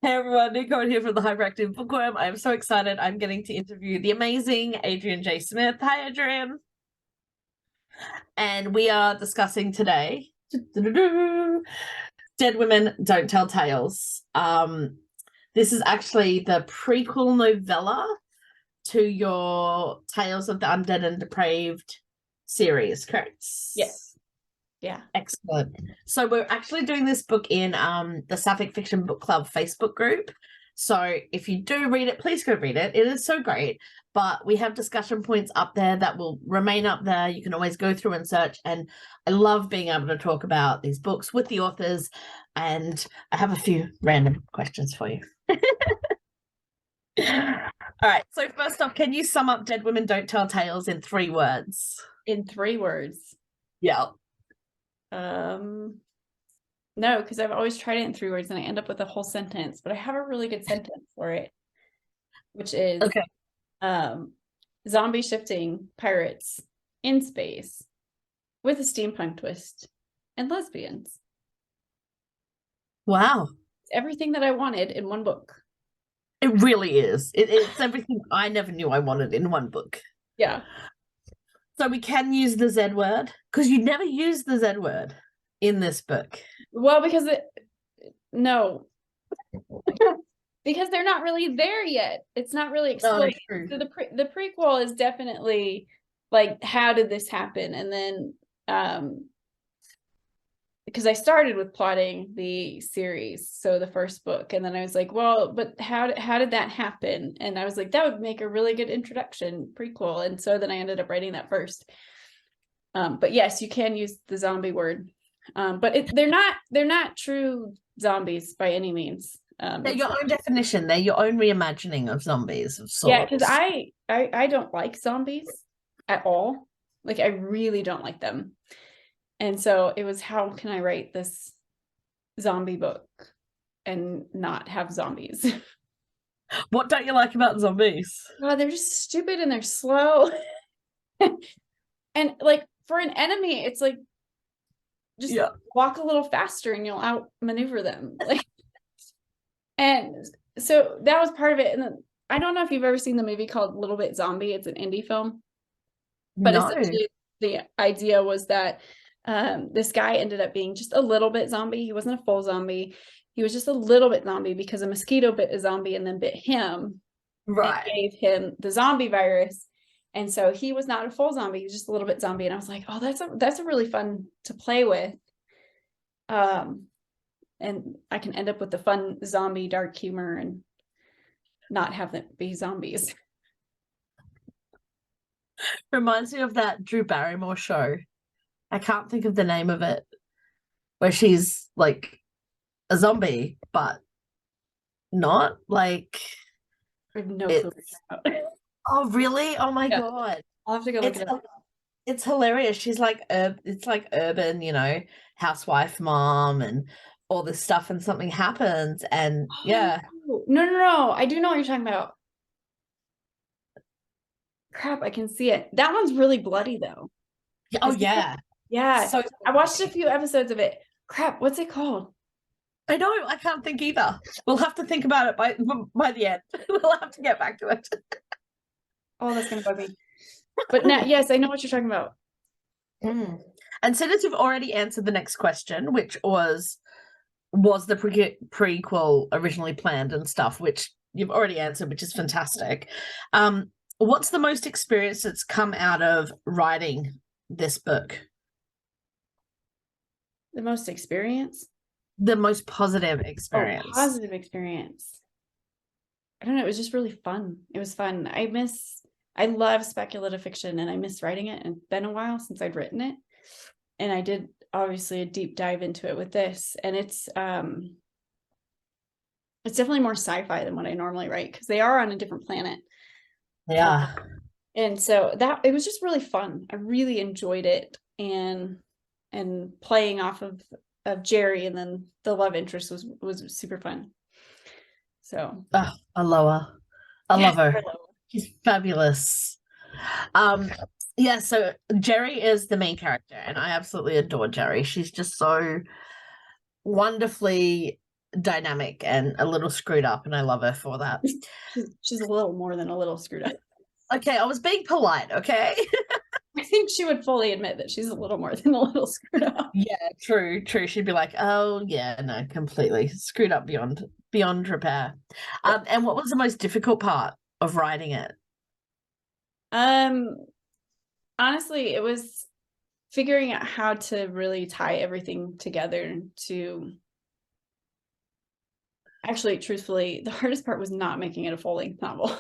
Hey everyone, Nicole here from the Hyperactive Bookworm. I'm so excited. I'm getting to interview the amazing Adrian J Smith. Hi, Adrian. And we are discussing today Dead Women Don't Tell Tales. This is actually the prequel novella to your Tales of the Undead and Depraved series, correct? Yes. Yeah. Excellent. So we're actually doing this book in the Sapphic Fiction Book Club Facebook group. So if you do read it, please go read it. It is so great. But we have discussion points up there that will remain up there. You can always go through and search. And I love being able to talk about these books with the authors. And I have a few random questions for you. All right. So first off, can you sum up Dead Women Don't Tell Tales in 3 words? In 3 words. Yeah. No, because I've always tried it in 3 words and I end up with a whole sentence, but I have a really good sentence for it, which is zombie shifting pirates in space with a steampunk twist and lesbians. Wow. It's everything that I wanted in one book. It really is. It's everything I never knew I wanted in one book. Yeah. So we can use the Z word because you never use the Z word in this book. Well, because because they're not really there yet. It's not really explored. So the prequel is definitely like, how did this happen? And then because I started with plotting the series, so the first book, and then I was like, well, but how did that happen? And I was like, that would make a really good introduction prequel. And so then I ended up writing that first. But yes, you can use the zombie word, but they're not true zombies by any means. They're your own definition. They're your own reimagining of zombies of sorts. Yeah, because I don't like zombies at all. Like, I really don't like them. And so it was, how can I write this zombie book and not have zombies? What don't you like about zombies? Oh, they're just stupid and they're slow. And like, for an enemy, it's like, just walk a little faster and you'll outmaneuver them. Like, and so that was part of it. And then, I don't know if you've ever seen the movie called Little Bit Zombie. It's an indie film. But essentially the idea was that this guy ended up being just a little bit zombie. He wasn't a full zombie. He was just a little bit zombie because a mosquito bit a zombie and then bit him. Right. And gave him the zombie virus. And so he was not a full zombie. He was just a little bit zombie. And I was like, oh, that's a really fun to play with. And I can end up with the fun zombie dark humor and not have them be zombies. Reminds me of that Drew Barrymore show. I can't think of the name of it, where she's like a zombie, but not like. I have no clue. Oh, really? Oh my God. I'll have to go look it up. It's hilarious. She's like, it's like urban, housewife mom and all this stuff, and something happens, and yeah. No. I do know what you're talking about. Crap, I can see it. That one's really bloody though. Oh yeah. Yeah. So I watched a few episodes of it. Crap, what's it called? I know, I can't think either. We'll have to think about it by the end. We'll have to get back to it. Oh, that's gonna bug me. But now, yes, I know what you're talking about. And since you've already answered the next question, which was the prequel originally planned and stuff, which you've already answered, which is fantastic. What's the most experience that's come out of writing this book? The most experience? The most positive experience. Oh, positive experience. I don't know. It was just really fun. It was fun. I love speculative fiction and I miss writing it. And it's been a while since I'd written it. And I did obviously a deep dive into it with this. And it's definitely more sci-fi than what I normally write, because they are on a different planet. Yeah. And so it was just really fun. I really enjoyed it. And playing off of Jerry, and then the love interest was super fun. So I love her. She's fabulous. Yeah, so Jerry is the main character, and I absolutely adore Jerry. She's just so wonderfully dynamic and a little screwed up, and I love her for that. She's a little more than a little screwed up. Okay, I was being polite, okay? I think she would fully admit that she's a little more than a little screwed up. Yeah, true. She'd be like, oh yeah, no, completely screwed up beyond repair. And what was the most difficult part of writing it? Honestly, it was figuring out how to really tie everything together to actually, truthfully, the hardest part was not making it a full-length novel.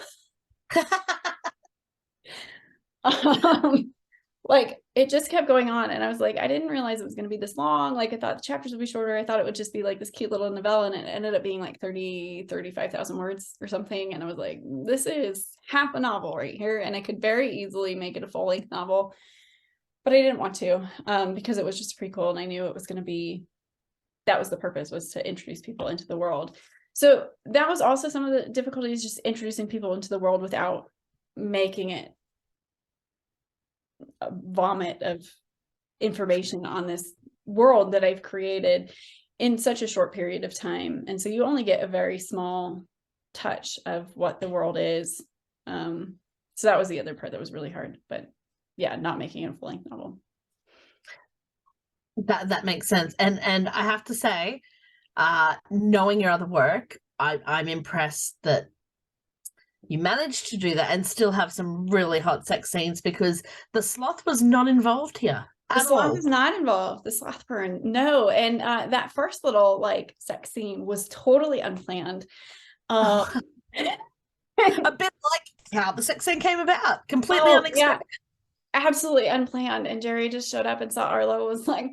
Like, it just kept going on, and I was like, I didn't realize it was going to be this long. Like, I thought the chapters would be shorter. I thought it would just be like this cute little novella, and it ended up being like 35,000 words or something. And I was like, this is half a novel right here, and I could very easily make it a full-length novel, but I didn't want to, because it was just a prequel, and I knew it was going to be, that was the purpose, was to introduce people into the world. So that was also some of the difficulties, just introducing people into the world without making it a vomit of information on this world that I've created in such a short period of time. And so you only get a very small touch of what the world is. So that was the other part that was really hard, but yeah, not making it a full-length novel. That makes sense. And I have to say, knowing your other work, I'm impressed that you managed to do that and still have some really hot sex scenes, because the sloth was not involved here. The sloth is not involved. The sloth burn, no. And that first little like sex scene was totally unplanned. A bit like how the sex scene came about, completely unexpected. Yeah, absolutely unplanned. And Jerry just showed up and saw Arlo, was like,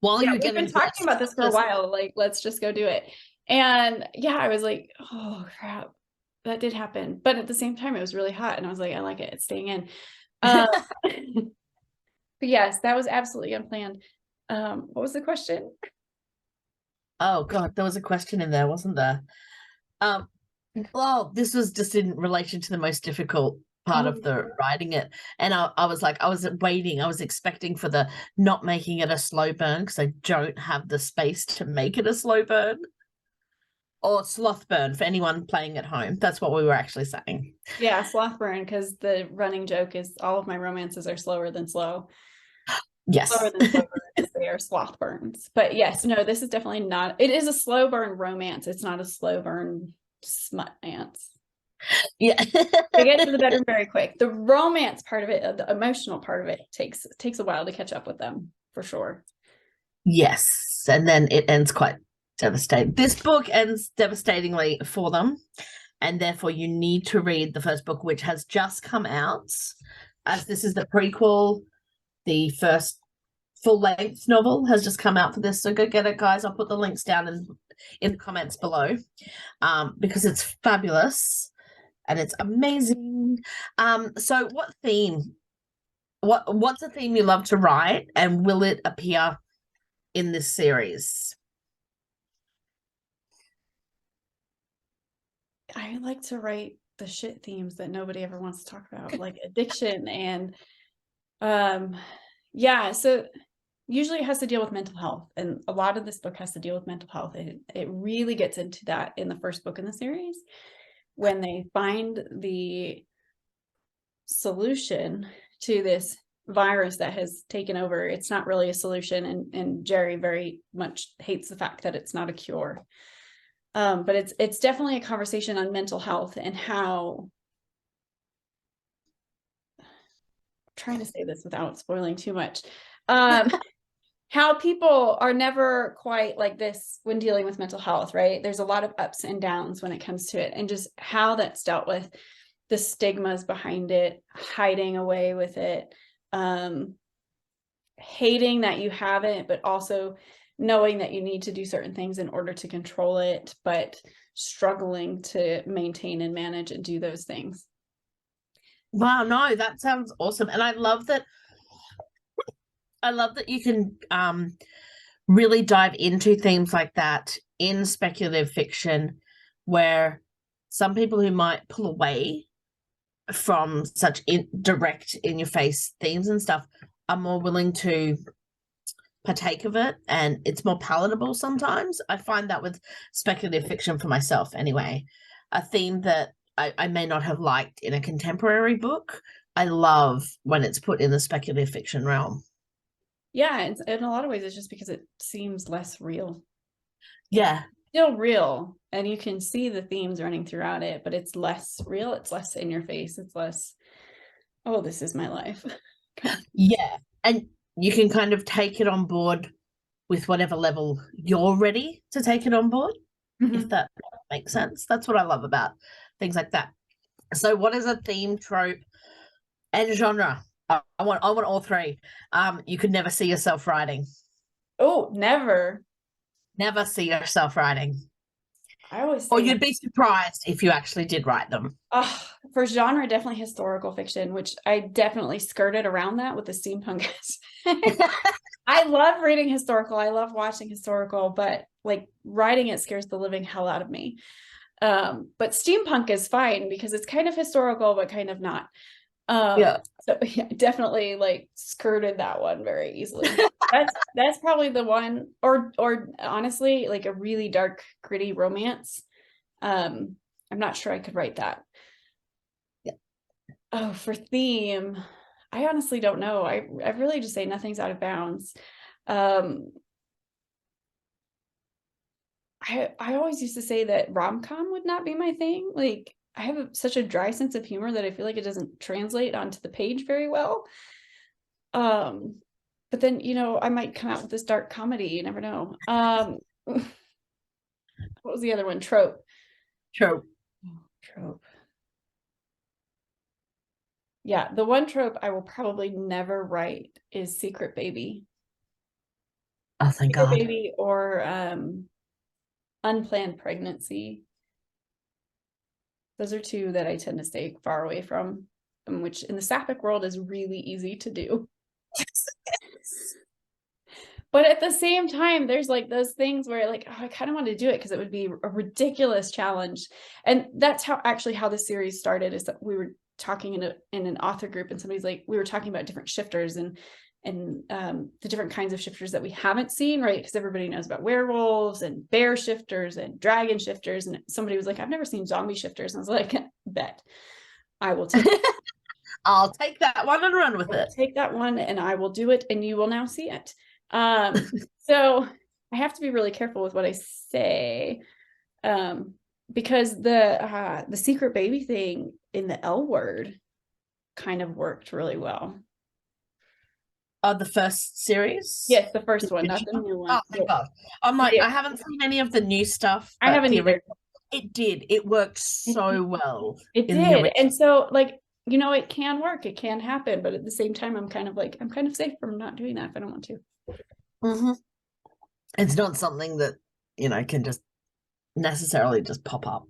While we've been talking about this for a while, like, let's just go do it. And yeah, I was like, oh crap, that did happen. But at the same time, it was really hot, and I was like, I like it, it's staying in. But yes, that was absolutely unplanned. What was the question? Oh god, there was a question in there, wasn't there? Well, this was just in relation to the most difficult part of the writing it, and I was like, I was waiting, I was expecting for the not making it a slow burn, because I don't have the space to make it a slow burn. Or sloth burn for anyone playing at home. That's what we were actually saying. Yeah, sloth burn, because the running joke is all of my romances are slower than slow. Yes. Slower than slow burns, they are sloth burns. But yes, no, this is definitely not. It is a slow burn romance. It's not a slow burn smut-ance. Yeah. They get to the bedroom very quick. The romance part of it, the emotional part of it, takes a while to catch up with them, for sure. Yes. And then it ends quite devastating. This book ends devastatingly for them, and therefore you need to read the first book, which has just come out, as this is the prequel. The first full-length novel has just come out for this, so go get it, guys. I'll put the links down in the comments below, because it's fabulous and it's amazing. So what's a theme you love to write, and will it appear in this series? I like to write the shit themes that nobody ever wants to talk about, like addiction and yeah, so usually it has to deal with mental health, and a lot of this book has to deal with mental health. It really gets into that in the first book in the series, when they find the solution to this virus that has taken over. It's not really a solution, and Jerry very much hates the fact that it's not a cure. But it's definitely a conversation on mental health and how, I'm trying to say this without spoiling too much, how people are never quite like this when dealing with mental health, right? There's a lot of ups and downs when it comes to it, and just how that's dealt with, the stigmas behind it, hiding away with it, hating that you have it, but also knowing that you need to do certain things in order to control it, but struggling to maintain and manage and do those things. Wow, no, that sounds awesome. And I love that you can really dive into themes like that in speculative fiction, where some people who might pull away from such direct in your face themes and stuff are more willing to partake of it, and it's more palatable sometimes. I find that with speculative fiction for myself anyway. A theme that I may not have liked in a contemporary book, I love when it's put in the speculative fiction realm. Yeah, in a lot of ways, it's just because it seems less real. Yeah. Still real, and you can see the themes running throughout it, but it's less real. It's less in your face. It's less, oh, this is my life. Yeah. And you can kind of take it on board with whatever level you're ready to take it on board, if that makes sense. That's what I love about things like that. So what is a theme, trope, and genre? I want all three. You could never see yourself writing. Oh, never. Never see yourself writing. I always say, or you'd be surprised if you actually did write them. For genre, definitely historical fiction, which I definitely skirted around that with the steampunk. I love reading historical. I love watching historical, but like writing it scares the living hell out of me. But steampunk is fine because it's kind of historical, but kind of not. So yeah, definitely like skirted that one very easily. That's probably the one, or honestly, like a really dark, gritty romance. I'm not sure I could write that. Yeah. Oh, for theme, I honestly don't know. I really just say nothing's out of bounds. I always used to say that rom-com would not be my thing. Like I have such a dry sense of humor that I feel like it doesn't translate onto the page very well. But then, you know, I might come out with this dark comedy. You never know. What was the other one? Trope. Trope. Yeah, the one trope I will probably never write is Secret Baby. Oh, thank Secret God. Baby or Unplanned Pregnancy. Those are two that I tend to stay far away from, which in the Sapphic world is really easy to do. But at the same time, there's like those things where like, oh, I kind of want to do it because it would be a ridiculous challenge. And that's how the series started, is that we were talking in an author group, and somebody's like, we were talking about different shifters and the different kinds of shifters that we haven't seen, right? Because everybody knows about werewolves and bear shifters and dragon shifters. And somebody was like, I've never seen zombie shifters. And I was like, bet I will take it. I'll take that one and run with it. Take that one and I will do it, and you will now see it. So I have to be really careful with what I say, because the Secret Baby thing in the L Word kind of worked really well. The first series? Yes, the first one, not the new one. Oh, thank God. I'm like, I haven't seen any of the new stuff. I haven't either. It did. It worked so well. It did. And so, like, you know, it can work. It can happen. But at the same time, I'm kind of safe from not doing that if I don't want to. Mm-hmm. It's not something that, you know, can just necessarily just pop up.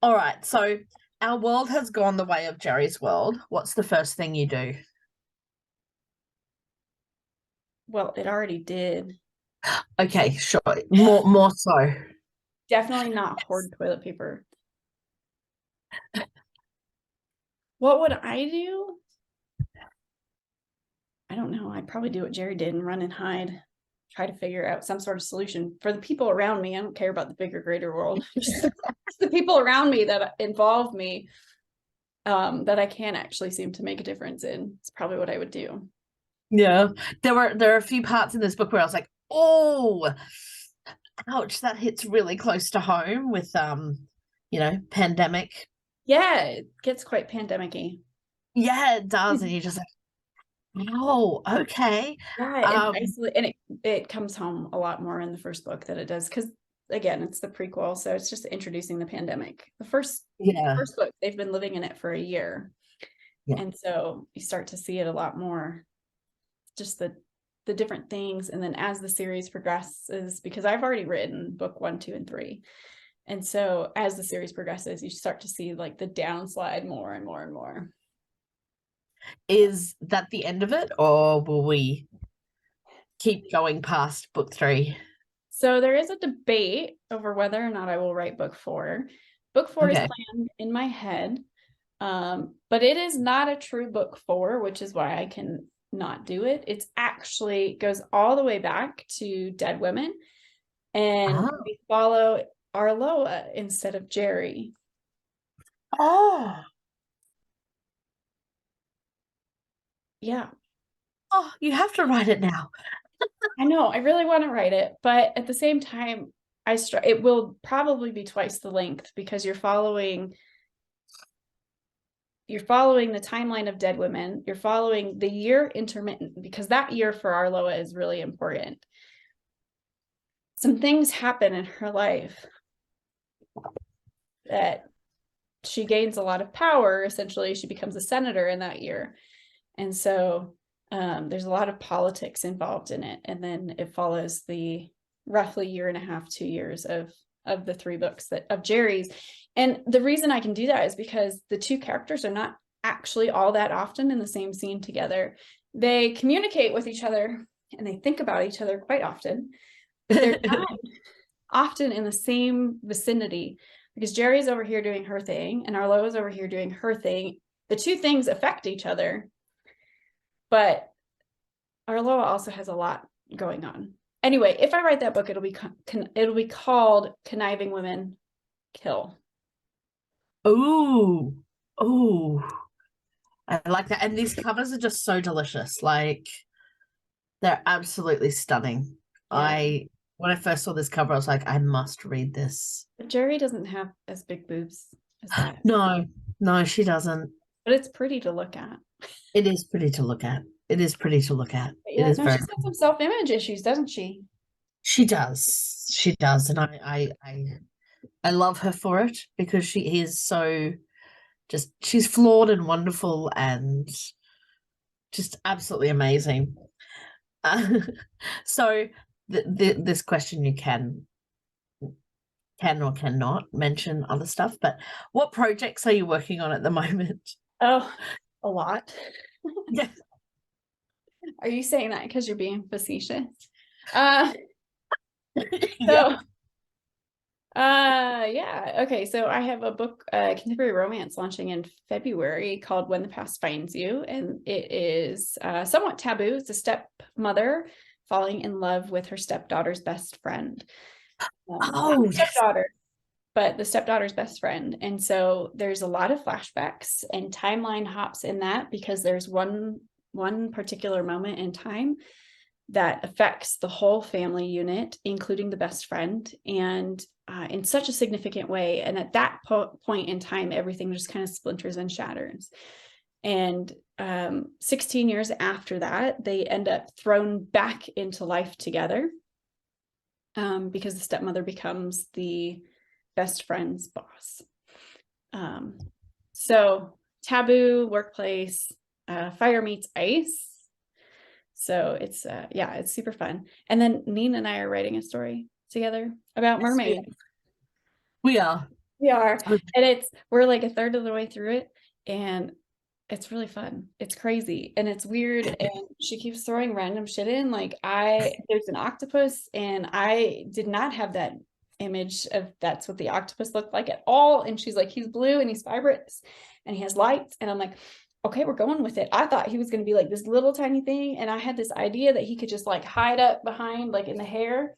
All right. So our world has gone the way of Jerry's world. What's the first thing you do? Well, it already did. Okay, sure. More so. Definitely not hoard toilet paper. What would I do? I don't know. I'd probably do what Jerry did and run and hide. Try to figure out some sort of solution for the people around me. I don't care about the bigger, greater world. Just the people around me that involve me, that I can actually seem to make a difference in. It's probably what I would do. Yeah. There are a few parts in this book where I was like, oh, ouch, that hits really close to home with you know, pandemic. Yeah, it gets quite pandemic-y. Yeah, it does. And you're just like, oh, okay. Yeah, and it comes home a lot more in the first book than it does, because again, it's the prequel, so it's just introducing the pandemic. The first book, they've been living in it for a year. Yeah. And so you start to see it a lot more, just the different things. And then as the series progresses, because I've already written book 1, 2, and 3. And so as the series progresses, you start to see like the downslide more and more and more. Is that the end of it, or will we keep going past book 3? So there is a debate over whether or not I will write book 4. Book 4 is planned in my head, but it is not a true book 4, which is why I can not do it. It's actually goes all the way back to Dead Women, and we follow Arloa instead of Jerry. Oh, yeah. Oh, you have to write it now. I know, I really want to write it, but at the same time, it will probably be twice the length because you're following the timeline of Dead Women. You're following the year intermittent because that year for Arloa is really important. Some things happen in her life that she gains a lot of power. Essentially, she becomes a senator in that year. And so there's a lot of politics involved in it. And then it follows the roughly 1.5 to 2 years of the 3 books of Jerry's. And the reason I can do that is because the 2 characters are not actually all that often in the same scene together. They communicate with each other and they think about each other quite often. They're not often in the same vicinity because Jerry's over here doing her thing and Arloa's over here doing her thing. The 2 things affect each other, but Arloa also has a lot going on. Anyway, if I write that book, it'll be called Conniving Women Kill. Ooh, ooh, I like that. And these covers are just so delicious. Like, they're absolutely stunning. Yeah. When I first saw this cover, I was like, I must read this. But Jerry doesn't have as big boobs as that. No, she doesn't. But it's pretty to look at. It is pretty to look at. It is pretty to look at. Yeah, It is no, very. she's got some self-image issues, doesn't she? She does. She does, and I love her for it because she is so she's flawed and wonderful and just absolutely amazing. So this question you can or cannot mention other stuff, but what projects are you working on at the moment? Oh, a lot. Yeah. Are you saying that because you're being facetious? Yeah. Yeah. Okay. So I have a book, contemporary romance launching in February called When the Past Finds You. And it is somewhat taboo. It's a stepmother falling in love with her stepdaughter's best friend. Oh, stepdaughter, but the stepdaughter's best friend. And so there's a lot of flashbacks and timeline hops in that because there's one particular moment in time that affects the whole family unit, including the best friend, and in such a significant way. And at that point in time, everything just kind of splinters and shatters. And 16 years after that, they end up thrown back into life together because the stepmother becomes the best friend's boss. So taboo workplace, fire meets ice. So it's it's super fun. And then Neen and I are writing a story together about mermaids. We are. And we're like a third of the way through it, and it's really fun. It's crazy and it's weird, and she keeps throwing random shit in. Like there's an octopus, and I did not have that image of that's what the octopus looked like at all. And she's like, he's blue and he's fibrous and he has lights. And I'm like, okay, we're going with it. I thought he was going to be like this little tiny thing. And I had this idea that he could just like hide up behind, like in the hair.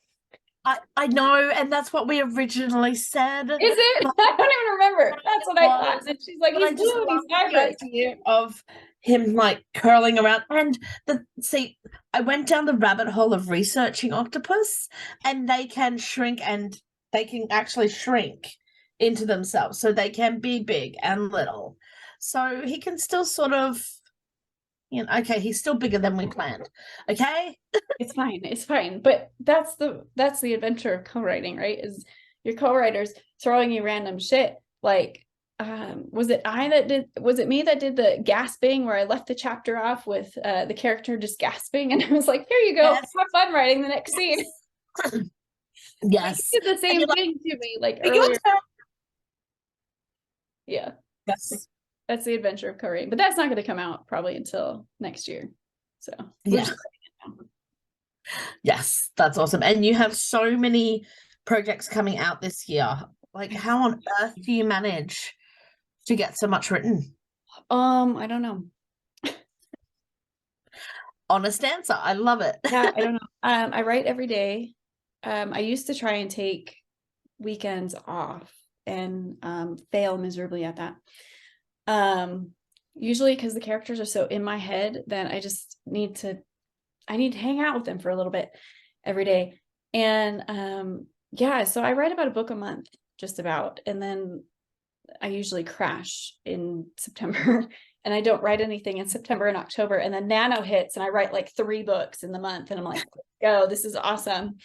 I know. And that's what we originally said. Is it? I don't even remember. That's what I thought. And she's like, he's blue and he's fibrous. The idea of him like curling around. And I went down the rabbit hole of researching octopus, and they can shrink, and they can actually shrink into themselves. So they can be big and little. So he can still sort of, okay, he's still bigger than we planned. Okay. It's fine. But that's the adventure of co-writing, right? Is your co-writers throwing you random shit. Like, was it me that did the gasping where I left the chapter off with the character just gasping, and I was like, here you go, yes. Have fun writing the next scene. Yes. You did the same thing to me like earlier. Yeah. Yes. That's the adventure of co-writing. But that's not going to come out probably until next year. So yeah. Yes, that's awesome. And you have so many projects coming out this year. Like, how on earth do you manage to get so much written? I don't know. honest answer. I love it. Yeah, I don't know. I write every day. I used to try and take weekends off and fail miserably at that. Usually because the characters are so in my head that I need to hang out with them for a little bit every day. And yeah, so I write about a book a month, just about, and then I usually crash in September and I don't write anything in September and October, and then Nano hits and I write like 3 books in the month, and I'm like, go, this is awesome.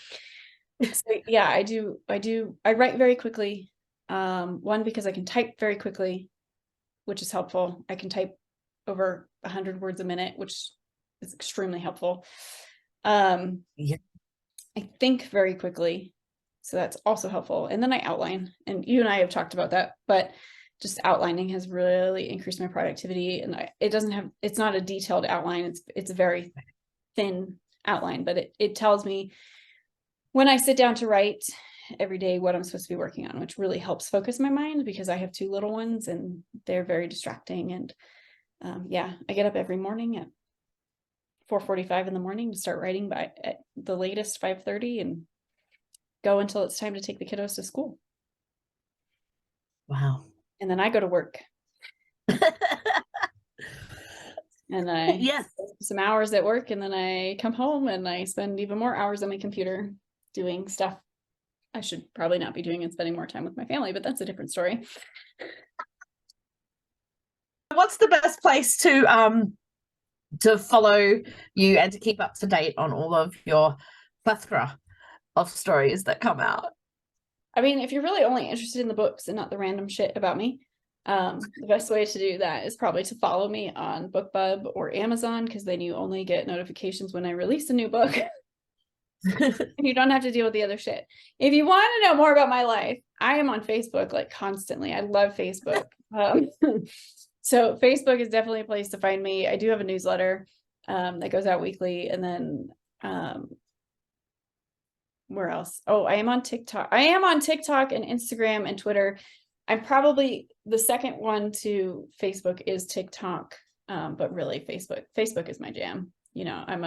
So yeah, I write very quickly. One, because I can type very quickly, which is helpful. I can type over 100 words a minute, which is extremely helpful. Yeah. I think very quickly, so that's also helpful. And then I outline, and you and I have talked about that, but just outlining has really increased my productivity. And it's not a detailed outline. It's a very thin outline, but it tells me when I sit down to write every day what I'm supposed to be working on, which really helps focus my mind, because I have 2 little ones and they're very distracting. And yeah, I get up every morning at 4:45 in the morning to start writing by at the latest 5:30 and go until it's time to take the kiddos to school. Wow. And then I go to work. And I Yes. some hours at work, and then I come home and I spend even more hours on my computer doing stuff I should probably not be doing and spending more time with my family, but that's a different story. What's the best place to follow you and to keep up to date on all of your plethora of stories that come out? I mean, if you're really only interested in the books and not the random shit about me, the best way to do that is probably to follow me on BookBub or Amazon, because then you only get notifications when I release a new book. And you don't have to deal with the other shit. If you want to know more about my life, I am on Facebook like constantly. I love Facebook. So Facebook is definitely a place to find me. I do have a newsletter that goes out weekly. And then where else? Oh, I am on TikTok. I am on TikTok and Instagram and Twitter. I'm probably the second one to Facebook is TikTok. But really Facebook is my jam. You know, I'm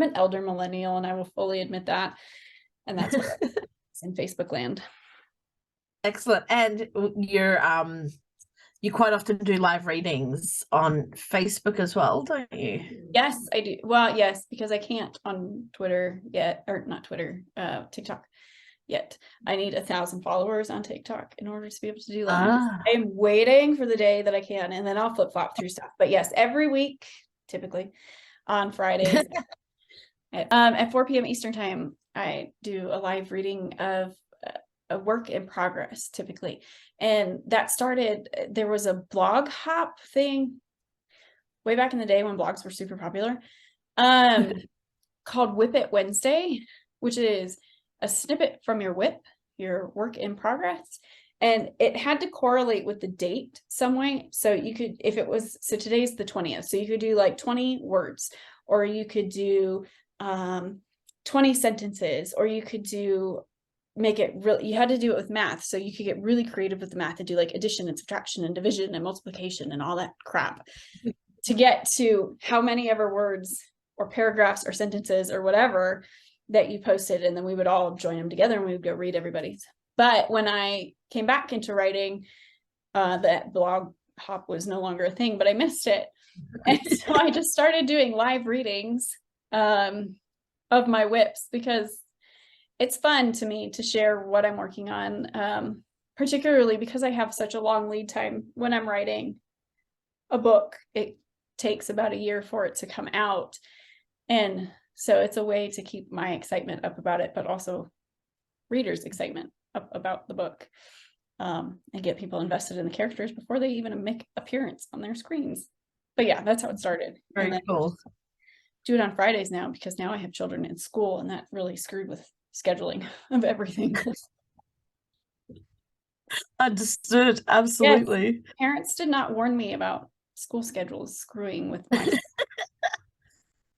an elder millennial, and I will fully admit that. And that's where it's in Facebook land. Excellent. And you quite often do live readings on Facebook as well, don't you? Yes, I do. Well, yes, because I can't on Twitter yet, or not Twitter, TikTok yet. I need 1,000 followers on TikTok in order to be able to do that. I'm waiting for the day that I can, and then I'll flip-flop through stuff. But yes, every week, typically on Fridays at 4 p.m. Eastern time, I do a live reading of a work in progress, typically. And that started, there was a blog hop thing way back in the day when blogs were super popular, called Whip It Wednesday, which is a snippet from your whip, your work in progress. And it had to correlate with the date some way. So you could, if it was, so today's the 20th. So you could do like 20 words, or you could do 20 sentences, or you could make it real. You had to do it with math. So you could get really creative with the math and do like addition and subtraction and division and multiplication and all that crap to get to how many ever words or paragraphs or sentences or whatever that you posted. And then we would all join them together and we would go read everybody's. But when I came back into writing, that blog hop was no longer a thing, but I missed it. And so I just started doing live readings of my whips, because it's fun to me to share what I'm working on, particularly because I have such a long lead time when I'm writing a book. It takes about a year for it to come out. And so it's a way to keep my excitement up about it, but also readers' excitement up about the book, and get people invested in the characters before they even make appearance on their screens. But yeah, that's how it started. Very cool. Do it on Fridays now, because now I have children in school, and that really screwed with scheduling of everything. Understood. Absolutely. Yes, parents did not warn me about school schedules screwing with my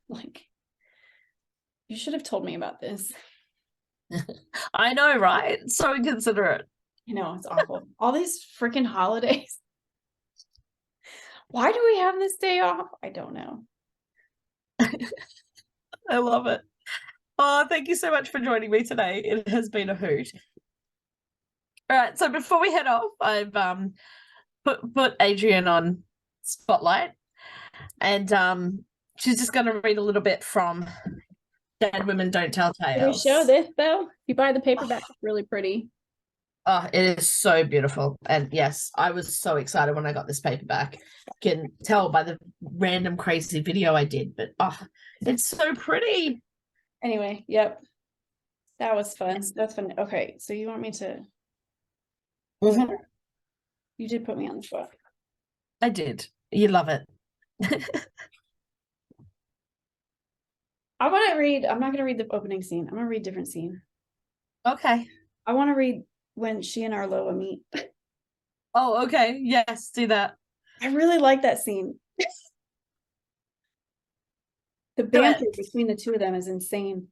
like, you should have told me about this. I know, right? So inconsiderate. You know, it's awful. All these freaking holidays. Why do we have this day off? I don't know. I love it. Oh, thank you so much for joining me today. It has been a hoot. All right, so before we head off, I've put Adrian on spotlight, and she's just going to read a little bit from Dead Women Don't Tell Can we Tales. show this though? If you buy the paperback, it's really pretty. Oh, it is so beautiful. And yes, I was so excited when I got this paperback. You can tell by the random crazy video I did, but it's so pretty. Anyway, yep. That was fun. That's fun. Okay, so you want me to... Mhm. You did put me on the spot. I did. You love it. I want to read... I'm not going to read the opening scene. I'm going to read a different scene. Okay. I want to read when she and Arloa meet. Oh, okay. Yes, do that. I really like that scene. The banter between the two of them is insane.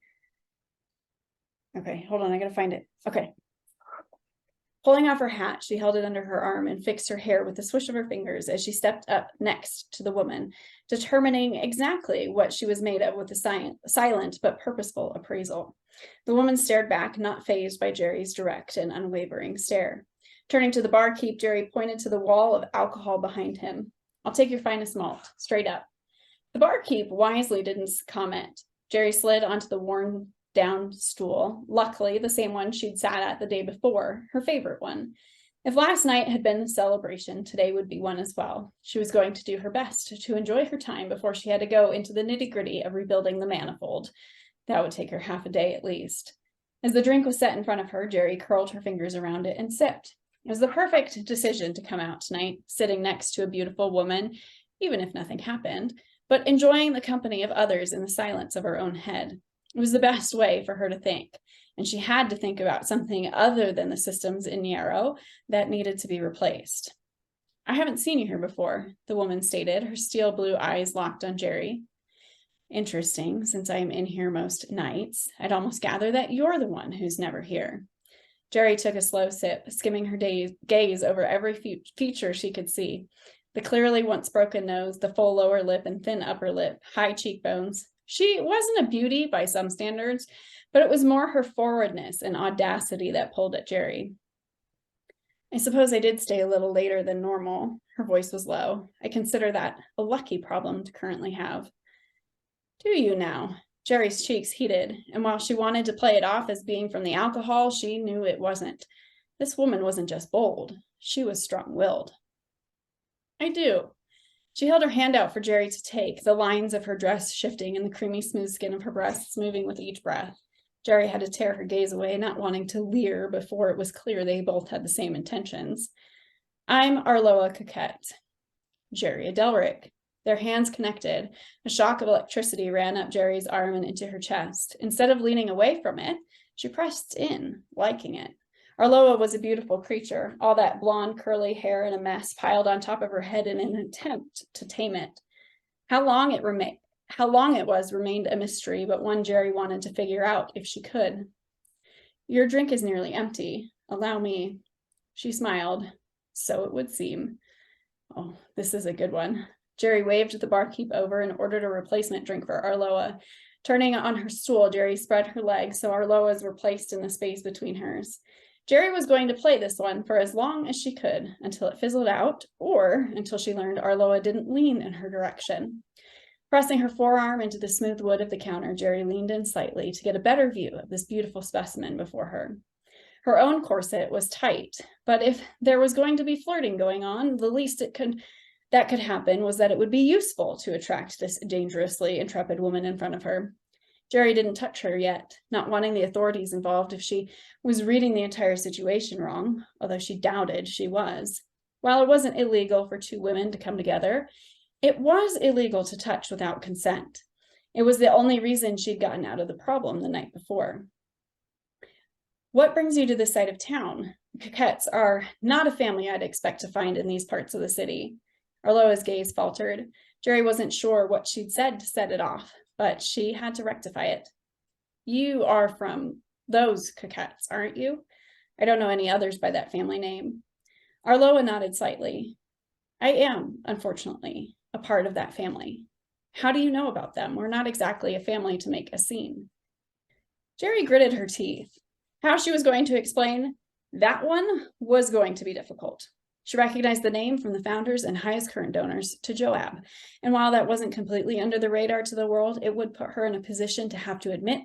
Okay, hold on. I gotta find it. Okay. Pulling off her hat, she held it under her arm and fixed her hair with a swish of her fingers as she stepped up next to the woman, determining exactly what she was made of with a silent but purposeful appraisal. The woman stared back, not fazed by Jerry's direct and unwavering stare. Turning to the barkeep, Jerry pointed to the wall of alcohol behind him. "I'll take your finest malt, straight up." The barkeep wisely didn't comment. Jerry slid onto the worn down stool, luckily the same one she'd sat at the day before, her favorite one. If last night had been the celebration, today would be one as well. She was going to do her best to enjoy her time before she had to go into the nitty-gritty of rebuilding the manifold. That would take her half a day at least. As the drink was set in front of her, Jerry curled her fingers around it and sipped. It was the perfect decision to come out tonight, sitting next to a beautiful woman, even if nothing happened, but enjoying the company of others in the silence of her own head. It was the best way for her to think, and she had to think about something other than the systems in Yarrow that needed to be replaced. "I haven't seen you here before," the woman stated, her steel blue eyes locked on Jerry. "Interesting, since I am in here most nights. I'd almost gather that you're the one who's never here." Jerry took a slow sip, skimming her gaze over every feature she could see. The clearly once broken nose, the full lower lip and thin upper lip, high cheekbones. She wasn't a beauty by some standards, but it was more her forwardness and audacity that pulled at Jerry. "I suppose I did stay a little later than normal." Her voice was low. "I consider that a lucky problem to currently have." "Do you now?" Jerry's cheeks heated, and while she wanted to play it off as being from the alcohol, she knew it wasn't. This woman wasn't just bold. She was strong-willed. "I do." She held her hand out for Jerry to take, the lines of her dress shifting and the creamy smooth skin of her breasts moving with each breath. Jerry had to tear her gaze away, not wanting to leer before it was clear they both had the same intentions. "I'm Arloa Coquette." "Jerry Adelric." Their hands connected. A shock of electricity ran up Jerry's arm and into her chest. Instead of leaning away from it, she pressed in, liking it. Arloa was a beautiful creature, all that blonde curly hair in a mess piled on top of her head in an attempt to tame it. How long it was remained a mystery, but one Jerry wanted to figure out if she could. "Your drink is nearly empty. Allow me." She smiled. "So it would seem." "Oh, this is a good one." Jerry waved the barkeep over and ordered a replacement drink for Arloa. Turning on her stool, Jerry spread her legs so Arloa's were placed in the space between hers. Jerry was going to play this one for as long as she could, until it fizzled out, or until she learned Arloa didn't lean in her direction. Pressing her forearm into the smooth wood of the counter, Jerry leaned in slightly to get a better view of this beautiful specimen before her. Her own corset was tight, but if there was going to be flirting going on, the least that could happen was that it would be useful to attract this dangerously intrepid woman in front of her. Jerry didn't touch her yet, not wanting the authorities involved if she was reading the entire situation wrong, although she doubted she was. While it wasn't illegal for two women to come together, it was illegal to touch without consent. It was the only reason she'd gotten out of the problem the night before. "What brings you to this side of town? The Coquettes are not a family I'd expect to find in these parts of the city." Arloa's gaze faltered. Jerry wasn't sure what she'd said to set it off, but she had to rectify it. "You are from those Coquettes, aren't you?" "I don't know any others by that family name." Arloa nodded slightly. "I am, unfortunately, a part of that family." How do you know about them? We're not exactly a family to make a scene. Jerry gritted her teeth. How she was going to explain that one was going to be difficult. She recognized the name from the founders and highest current donors to Joab. And while that wasn't completely under the radar to the world, it would put her in a position to have to admit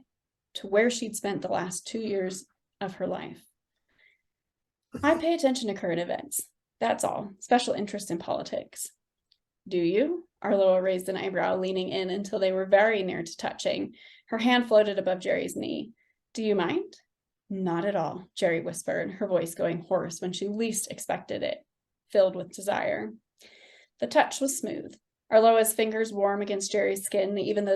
to where she'd spent the last 2 years of her life. I pay attention to current events. That's all. Special interest in politics. Do you? Arloa raised an eyebrow, leaning in until they were very near to touching. Her hand floated above Jerry's knee. Do you mind? Not at all, Jerry whispered, her voice going hoarse when she least expected it, filled with desire. The touch was smooth, Arloa's fingers warm against Jerry's skin, even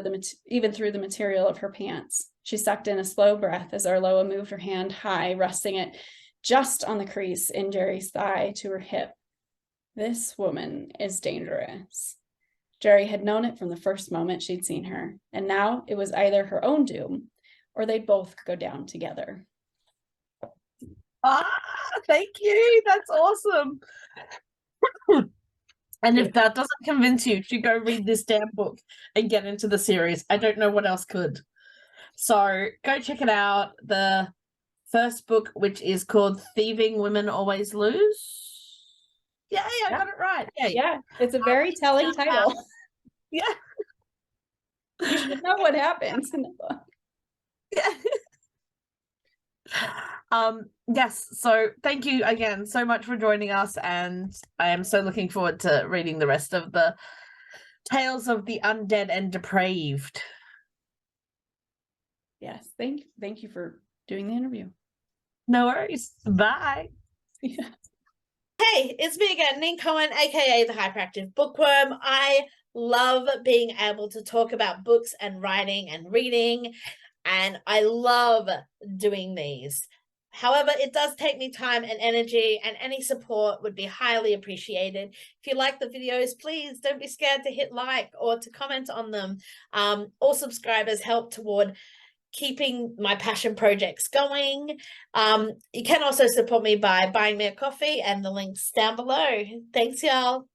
through the material of her pants. She sucked in a slow breath as Arloa moved her hand high, resting it just on the crease in Jerry's thigh to her hip. This woman is dangerous. Jerry had known it from the first moment she'd seen her, and now it was either her own doom or they'd both go down together. Thank you. That's awesome. And if that doesn't convince you to go read this damn book and get into the series, I don't know what else could. So go check it out. The first book, which is called Thieving Women Always Lose. Yeah, I got it right. Yeah, it's a very telling title. Yeah. You should know what happens in the book. Yeah. Yes, so thank you again so much for joining us, and I am so looking forward to reading the rest of the Tales of the Undead and Depraved. Yes, thank you for doing the interview. No worries. Bye. Yeah. Hey, it's me again, Neen Cohen, aka the Hyperactive Bookworm. I love being able to talk about books and writing and reading, and I love doing these. However, it does take me time and energy, and any support would be highly appreciated. If you like the videos, please don't be scared to hit like or to comment on them. All subscribers help toward keeping my passion projects going. You can also support me by buying me a coffee, and the link's down below. Thanks, y'all.